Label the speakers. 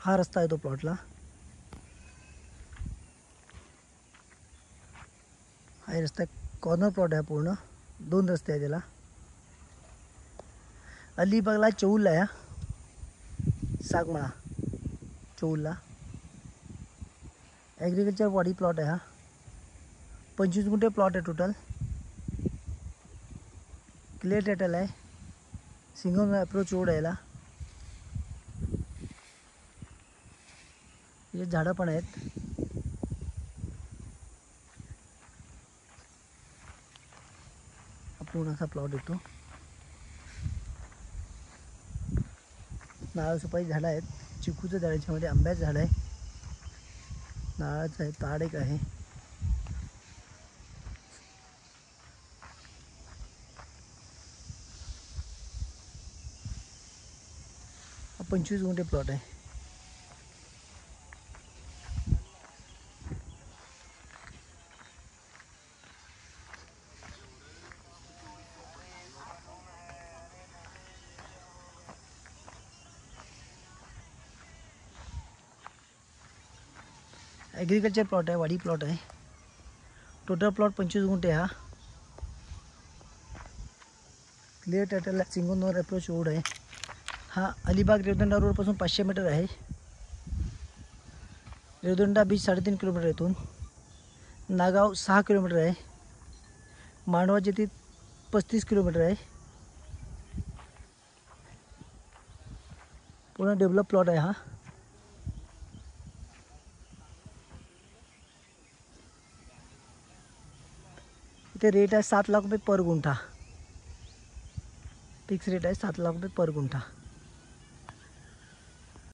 Speaker 1: हा रस्ता आहे तो प्लॉटला. हा रस्ता कॉर्नर प्लॉट आहे पूर्ण. 2 रस्ते आहे त्याला. अलिबागला चौलला आहे. सागमळा चौलला ॲग्रिकल्चर वाडी प्लॉट आहे हा. 25 गुंठे प्लॉट आहे टोटल. क्लिअर टायटल आहे. सिंगल अप्रोच रोड आहे याला. हे झाडं पण आहेत. पूर्ण असा प्लॉट येतो. नारळ सुपारी झाडं आहेत. चिकूचं झाड आहे. याच्यामध्ये आंब्याचं झाड आहे. नारळाचं आहे. ताड एक आहे. 25 गुंठे प्लॉट आहे. ॲग्रिकल्चर प्लॉट आहे. वाडी प्लॉट आहे. टोटल प्लॉट 25 गुंठे हा. क्लिअर टायटल आहे. सिंगोनवर अप्रोच रोड आहे. हा अलिबाग रेवदंडा रोडपासून 500 मीटर आहे. रेवदंडा बीच 3.5 किलोमीटर इथून. नागाव 6 किलोमीटर आहे. मांडवा जेथे 35 किलोमीटर आहे. पूर्ण डेव्हलप प्लॉट आहे हा. इथे रेट आहे 7 लाख रुपये पर गुंठा. फिक्स रेट आहे 7 लाख रुपये पर गुंठा.